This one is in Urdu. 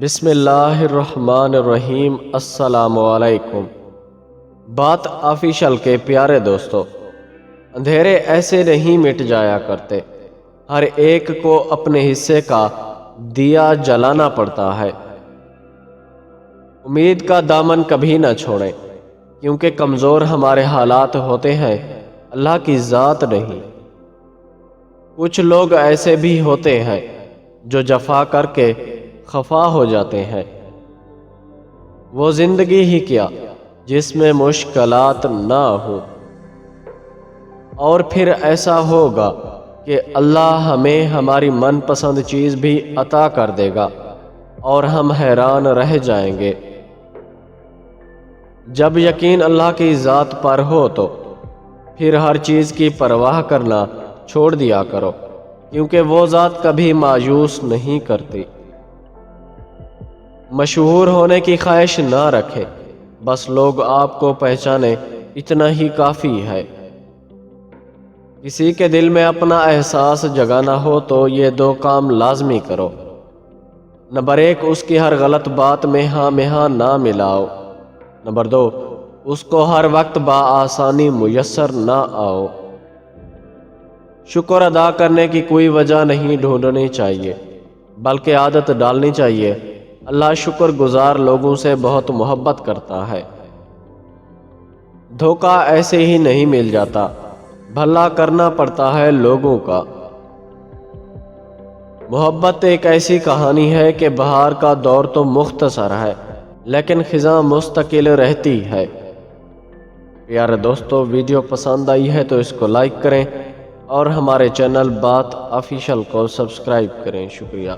بسم اللہ الرحمن الرحیم۔ السلام علیکم۔ بات آفیشل کے پیارے دوستو، اندھیرے ایسے نہیں مٹ جایا کرتے، ہر ایک کو اپنے حصے کا دیا جلانا پڑتا ہے۔ امید کا دامن کبھی نہ چھوڑیں، کیونکہ کمزور ہمارے حالات ہوتے ہیں، اللہ کی ذات نہیں۔ کچھ لوگ ایسے بھی ہوتے ہیں جو جفا کر کے خفا ہو جاتے ہیں۔ وہ زندگی ہی کیا جس میں مشکلات نہ ہوں، اور پھر ایسا ہوگا کہ اللہ ہمیں ہماری من پسند چیز بھی عطا کر دے گا اور ہم حیران رہ جائیں گے۔ جب یقین اللہ کی ذات پر ہو تو پھر ہر چیز کی پرواہ کرنا چھوڑ دیا کرو، کیونکہ وہ ذات کبھی مایوس نہیں کرتی۔ مشہور ہونے کی خواہش نہ رکھے، بس لوگ آپ کو پہچانے اتنا ہی کافی ہے۔ کسی کے دل میں اپنا احساس جگانا ہو تو یہ دو کام لازمی کرو۔ نمبر 1، اس کی ہر غلط بات میں ہاں میں ہاں نہ ملاؤ۔ نمبر 2، اس کو ہر وقت بآسانی میسر نہ آؤ۔ شکر ادا کرنے کی کوئی وجہ نہیں ڈھونڈنی چاہیے، بلکہ عادت ڈالنی چاہیے۔ اللہ شکر گزار لوگوں سے بہت محبت کرتا ہے۔ دھوکہ ایسے ہی نہیں مل جاتا، بھلا کرنا پڑتا ہے لوگوں کا۔ محبت ایک ایسی کہانی ہے کہ بہار کا دور تو مختصر ہے، لیکن خزاں مستقل رہتی ہے۔ پیارے دوستو، ویڈیو پسند آئی ہے تو اس کو لائک کریں اور ہمارے چینل بات آفیشل کو سبسکرائب کریں۔ شکریہ۔